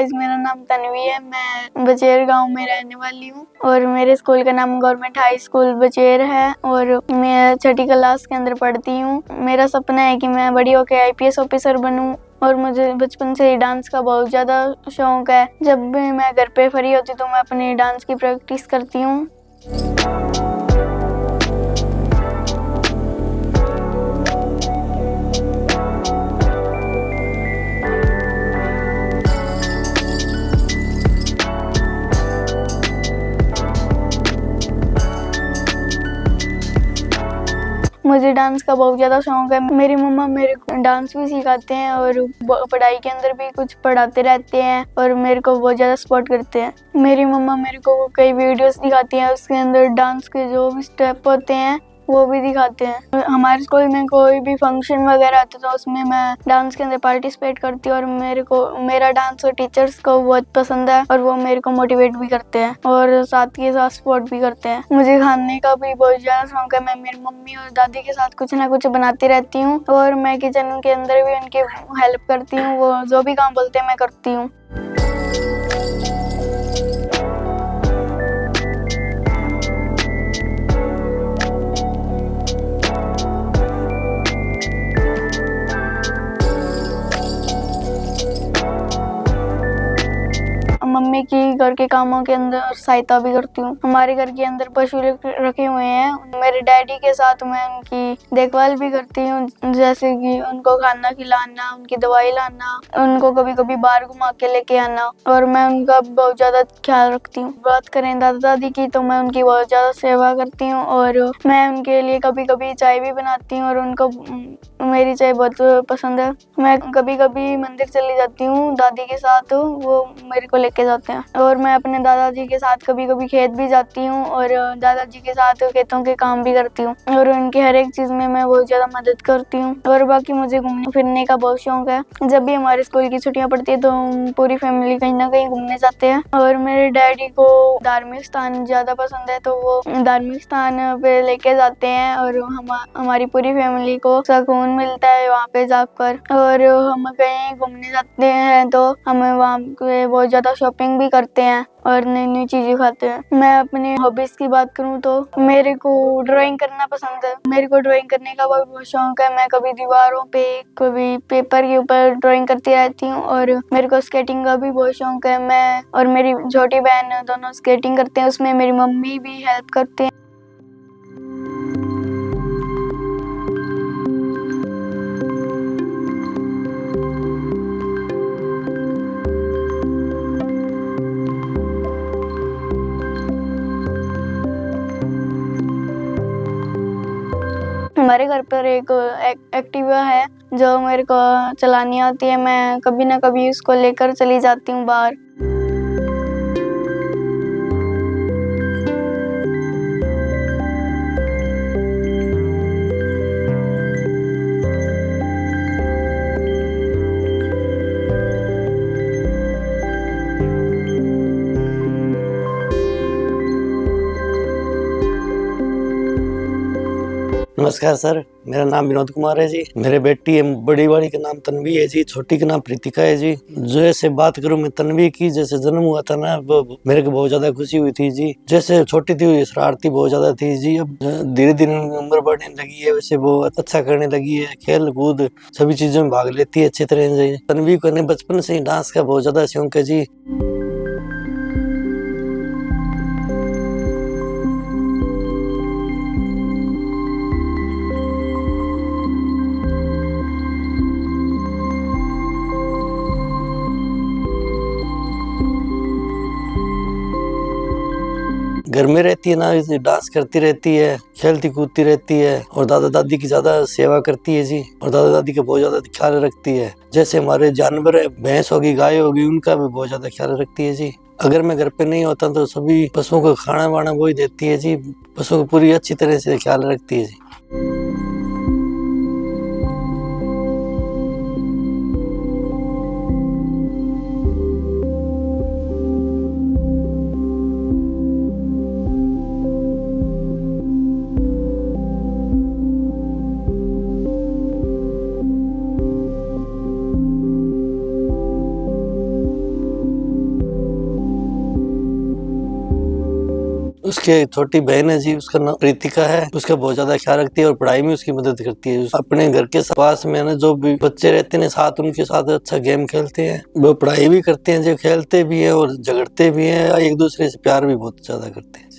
Guys, मेरा नाम तन्वी है। मैं बचेर गांव में रहने वाली हूँ और मेरे स्कूल का नाम गवर्नमेंट हाई स्कूल बचेर है और मैं 6ठी क्लास के अंदर पढ़ती हूँ। मेरा सपना है कि मैं बड़ी होकर आईपीएस ऑफिसर बनूं और मुझे बचपन से ही डांस का बहुत ज़्यादा शौक है। जब भी मैं घर पे फ्री होती तो मैं अपनी डांस की प्रैक्टिस करती हूँ। मुझे डांस का बहुत ज़्यादा शौक है। मेरी मम्मा मेरे को डांस भी सिखाते हैं और पढ़ाई के अंदर भी कुछ पढ़ाते रहते हैं और मेरे को बहुत ज़्यादा सपोर्ट करते हैं। मेरी मम्मा मेरे को कई वीडियोस दिखाती हैं, उसके अंदर डांस के जो भी स्टेप होते हैं वो भी दिखाते हैं। हमारे स्कूल में कोई भी फंक्शन वगैरह आता तो उसमें मैं डांस के अंदर पार्टिसिपेट करती हूँ और मेरा डांस और टीचर्स को बहुत पसंद है और वो मेरे को मोटिवेट भी करते हैं और साथ के साथ सपोर्ट भी करते हैं। मुझे खाने का भी बहुत ज़्यादा शौक है। मैं मेरी मम्मी और दादी के साथ कुछ ना कुछ बनाती रहती हूँ और मैं किचन के अंदर भी उनकी हेल्प करती हूँ। वो जो भी काम बोलते हैं मैं करती हूँ। मम्मी की घर के कामों के अंदर सहायता भी करती हूँ। हमारे घर के अंदर पशु रखे हुए हैं। मेरे डैडी के साथ मैं उनकी देखभाल भी करती हूँ, जैसे कि उनको खाना खिलाना, उनकी दवाई लाना, उनको कभी कभी बाहर घुमा के लेके आना और मैं उनका बहुत ज्यादा ख्याल रखती हूँ। बात करें दादा दादी की तो मैं उनकी बहुत ज्यादा सेवा करती हूँ और मैं उनके लिए कभी कभी चाय भी बनाती हूँ और उनको मेरी चाय बहुत पसंद है। मैं कभी कभी मंदिर चली जाती हूँ दादी के साथ, वो मेरे को लेके जाते हैं और मैं अपने दादाजी के साथ कभी कभी खेत भी जाती हूँ और दादाजी के साथ खेतों के काम भी करती हूँ और उनकी हर एक चीज में मैं बहुत ज्यादा मदद करती हूँ। और बाकी मुझे घूमने फिरने का बहुत शौक है। जब भी हमारे स्कूल की छुट्टियां पड़ती है तो पूरी फैमिली कहीं ना कहीं घूमने जाते हैं और मेरे डैडी को धार्मिक स्थान ज्यादा पसंद है तो वो धार्मिक स्थान पे लेके जाते हैं और हमारी पूरी फैमिली को सुकून मिलता है वहाँ पे जाकर। और हम कहीं घूमने जाते हैं तो हम वहाँ पे बहुत ज्यादा शॉपिंग भी करते हैं और नई नई चीजें खाते हैं। मैं अपनी हॉबीज की बात करूँ तो मेरे को ड्राइंग करना पसंद है। मेरे को ड्राइंग करने का बहुत शौक है। मैं कभी दीवारों पे कभी पेपर के ऊपर ड्राइंग करती रहती हूँ और मेरे को स्केटिंग का भी बहुत शौक है। मैं और मेरी छोटी बहन दोनों स्केटिंग करते हैं, उसमें मेरी मम्मी भी हेल्प करते हैं। हमारे घर पर एक एक्टिवा है जो मेरे को चलानी आती है। मैं कभी ना कभी उसको लेकर चली जाती हूँ बाहर। नमस्कार सर, मेरा नाम विनोद कुमार है जी। मेरे बेटी है, बड़ी वाली का नाम तन्वी है जी, छोटी का नाम प्रीतिका है जी। जो ऐसे बात करूं मैं तन्वी की, जैसे जन्म हुआ था ना वो मेरे को बहुत ज्यादा खुशी हुई थी जी। जैसे छोटी थी शरारती बहुत ज्यादा थी जी, अब धीरे धीरे उम्र बढ़ने लगी है, वैसे वो अच्छा करने लगी है, खेल कूद सभी चीजों में भाग लेती है अच्छी तरह से। तन्वी को बचपन से ही डांस का बहुत ज्यादा शौक है जी। घर में रहती है ना, डांस करती रहती है, खेलती कूदती रहती है और दादा दादी की ज्यादा सेवा करती है जी। और दादा दादी का बहुत ज्यादा ख्याल रखती है। जैसे हमारे जानवर है, भैंस होगी, गाय होगी, उनका भी बहुत ज्यादा ख्याल रखती है जी। अगर मैं घर पे नहीं होता तो सभी पशुओं को खाना वाना वो ही देती है जी। पशुओं को पूरी अच्छी तरह से ख्याल रखती है जी। उसके छोटी बहन है जी, उसका नाम प्रीतिका है। उसका बहुत ज्यादा ख्याल रखती है और पढ़ाई में उसकी मदद करती है। अपने घर के पास में ना जो भी बच्चे रहते हैं साथ, उनके साथ अच्छा गेम खेलते हैं, वो पढ़ाई भी करते हैं, जो खेलते भी हैं और झगड़ते भी हैं, एक दूसरे से प्यार भी बहुत ज्यादा करते हैं।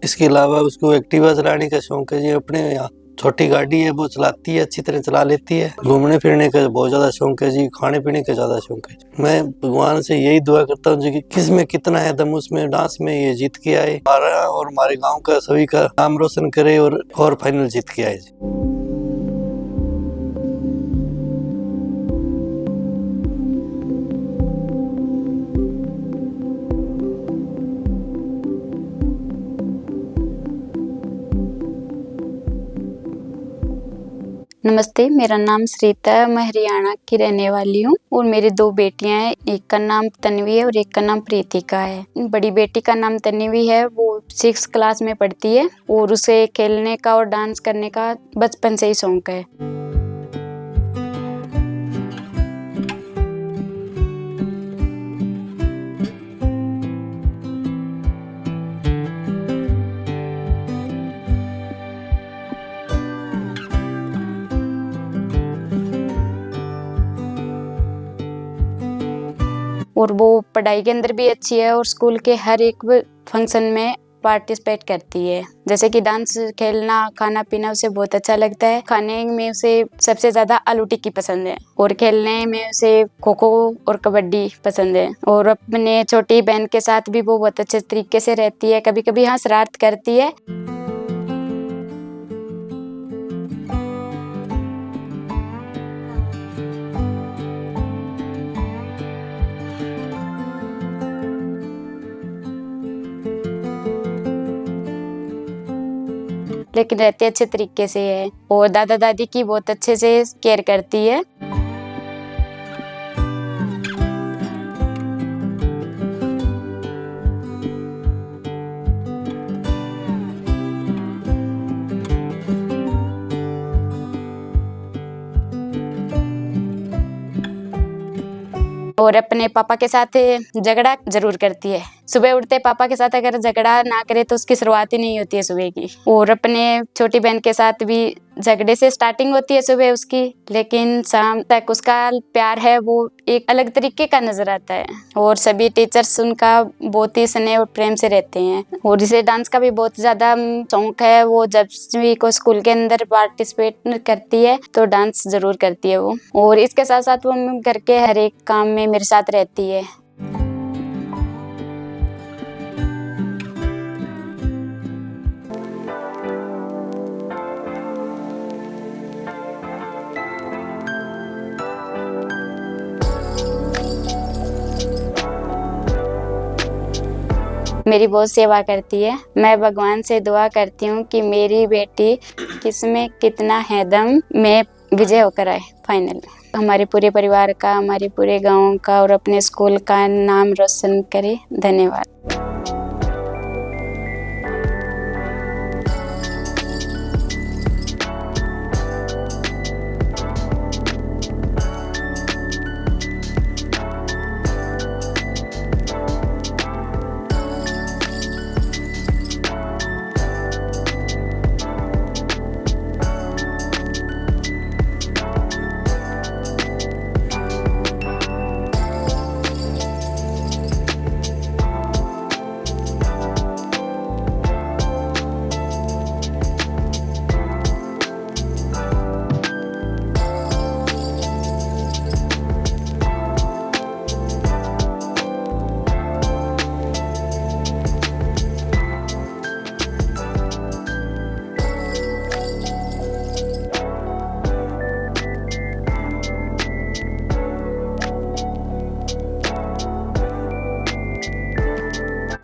इसके अलावा उसको एक्टिवा चलाने का शौक है जी। अपने यहाँ छोटी गाड़ी है, वो चलाती है, अच्छी तरह चला लेती है। घूमने फिरने का बहुत ज्यादा शौक है जी। खाने पीने का ज्यादा शौक है। मैं भगवान से यही दुआ करता हूँ जी कि किस में कितना है दम, उसमें डांस में ये जीत के आए, हमारा और हमारे गाँव का सभी का नाम रोशन करे और फाइनल जीत के आए जी। नमस्ते, मेरा नाम श्रीता है। मैं हरियाणा की रहने वाली हूँ और मेरी 2 बेटियां हैं। एक का नाम तन्वी है और एक का नाम प्रीतिका है। बड़ी बेटी का नाम तन्वी है, वो 6th क्लास में पढ़ती है और उसे खेलने का और डांस करने का बचपन से ही शौक है। और वो पढ़ाई के अंदर भी अच्छी है और स्कूल के हर एक फंक्शन में पार्टिसिपेट करती है। जैसे कि डांस, खेलना, खाना पीना उसे बहुत अच्छा लगता है। खाने में उसे सबसे ज्यादा आलू टिक्की पसंद है और खेलने में उसे खो खो और कबड्डी पसंद है। और अपने छोटी बहन के साथ भी वो बहुत अच्छे तरीके से रहती है। कभी कभी हाँ शरारत करती है। लेकिन रहते अच्छे तरीके से है और दादा दादी की बहुत अच्छे से केयर करती है। और अपने पापा के साथ झगड़ा जरूर करती है। सुबह उठते पापा के साथ अगर झगड़ा ना करे तो उसकी शुरुआत ही नहीं होती है सुबह की। और अपने छोटी बहन के साथ भी झगड़े से स्टार्टिंग होती है सुबह उसकी, लेकिन शाम तक उसका प्यार है वो एक अलग तरीके का नजर आता है। और सभी टीचर्स उनका बहुत ही स्नेह और प्रेम से रहते हैं। और इसे डांस का भी बहुत ज्यादा शौक है। वो जब भी को स्कूल के अंदर पार्टिसिपेट करती है तो डांस जरूर करती है वो। और इसके साथ साथ वो घर के हर एक काम में मेरे साथ रहती है। मेरी बहुत सेवा करती है। मैं भगवान से दुआ करती हूँ कि मेरी बेटी किसमें कितना है दम में विजय होकर आए फाइनल। हमारे पूरे परिवार का, हमारे पूरे गांव का और अपने स्कूल का नाम रोशन करे। धन्यवाद।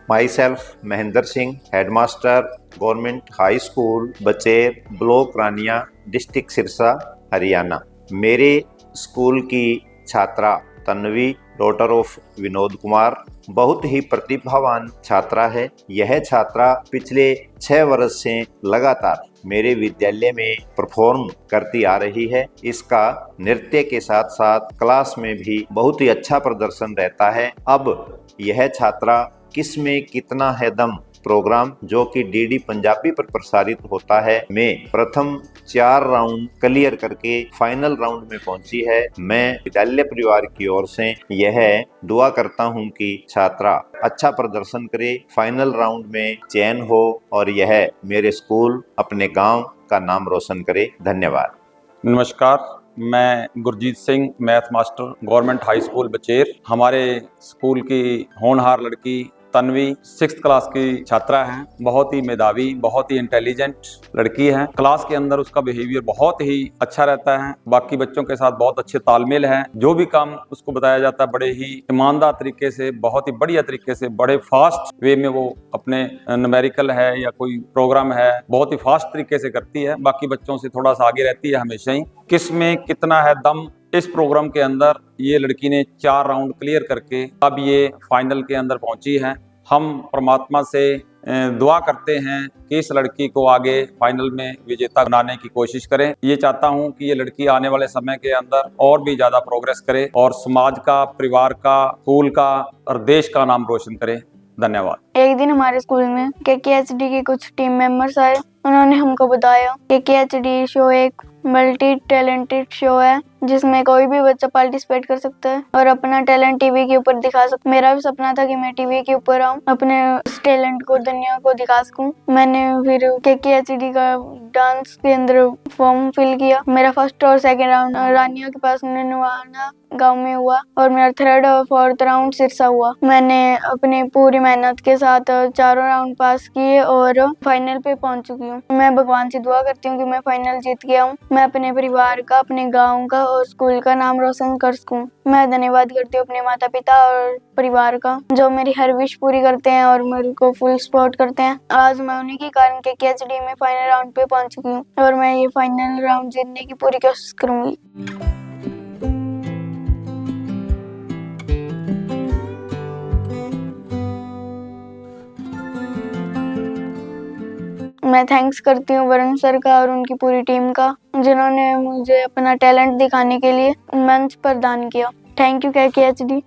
Myself Mahinder Singh, Headmaster, Government High School, Bacher, block Rania, district Sirsa, Haryana. मेरे स्कूल की छात्रा तन्वी डॉटर ऑफ विनोद कुमार बहुत ही प्रतिभावान छात्रा है। यह छात्रा पिछले 6 वर्ष से लगातार मेरे विद्यालय में परफॉर्म करती आ रही है। इसका नृत्य के साथ साथ क्लास में भी बहुत ही अच्छा प्रदर्शन रहता है। अब यह छात्रा किस में कितना है दम प्रोग्राम जो कि डीडी पंजाबी पर प्रसारित होता है में प्रथम 4 राउंड क्लियर करके फाइनल राउंड में पहुंची है। मैं विद्यालय परिवार की ओर से यह दुआ करता हूं कि छात्रा अच्छा प्रदर्शन करे, फाइनल राउंड में चयन हो और यह मेरे स्कूल अपने गांव का नाम रोशन करे। धन्यवाद। नमस्कार, मैं Gurjeet Singh, math master, government high school Bacher. हमारे स्कूल की होनहार लड़की तन्वी 6th क्लास की छात्रा है। बहुत ही मेधावी, बहुत ही इंटेलिजेंट लड़की है। क्लास के अंदर उसका बिहेवियर बहुत ही अच्छा रहता है, बाकी बच्चों के साथ बहुत अच्छे तालमेल है। जो भी काम उसको बताया जाता है बड़े ही ईमानदार तरीके से, बहुत ही बढ़िया तरीके से, बड़े फास्ट वे में वो अपने न्यूमेरिकल है या कोई प्रोग्राम है बहुत ही फास्ट तरीके से करती है। बाकी बच्चों से थोड़ा सा आगे रहती है हमेशा ही। किस में कितना है दम, इस प्रोग्राम के अंदर ये लड़की ने 4 राउंड क्लियर करके अब ये फाइनल के अंदर पहुंची है। हम परमात्मा से दुआ करते हैं कि इस लड़की को आगे फाइनल में विजेता बनाने की कोशिश करें। ये चाहता हूं कि ये लड़की आने वाले समय के अंदर और भी ज्यादा प्रोग्रेस करे और समाज का, परिवार का, स्कूल का और देश का नाम रोशन करे। धन्यवाद। एक दिन हमारे स्कूल में KKHD के कुछ टीम मेंबर्स आए। उन्होंने हमको बताया KKHD शो एक मल्टी टैलेंटेड शो है जिसमें कोई भी बच्चा पार्टिसिपेट कर सकता है और अपना टैलेंट टीवी के ऊपर दिखा सकता है। मेरा भी सपना था कि मैं टीवी के ऊपर आऊं, अपने उस टैलेंट को दुनिया को दिखा सकूं। मैंने फिर KKHD का डांस के अंदर फॉर्म फिल किया। मेरा फर्स्ट और सेकंड राउंड रानिया के पास ननवाना गांव में हुआ और मेरा 3rd और 4th राउंड सिरसा हुआ। मैंने अपनी पूरी मेहनत के साथ 4 राउंड पास किए और फाइनल पे पहुंच चुकी हूँ। मैं भगवान से दुआ करती हूँ कि मैं फाइनल जीत गया हूँ। मैं अपने परिवार का, अपने गाँव का और स्कूल का नाम रोशन कर सकूं। मैं धन्यवाद करती हूँ अपने माता पिता और परिवार का जो मेरी हर विश पूरी करते हैं और मेरे को फुल सपोर्ट करते हैं। आज मैं उन्हीं के कारण KKHD में फाइनल राउंड पे पहुंच चुकी हूँ और मैं ये फाइनल राउंड जीतने की पूरी कोशिश करूंगी। मैं थैंक्स करती हूँ वरुण सर का और उनकी पूरी टीम का जिन्होंने मुझे अपना टैलेंट दिखाने के लिए मंच प्रदान किया। Thank you KKHD।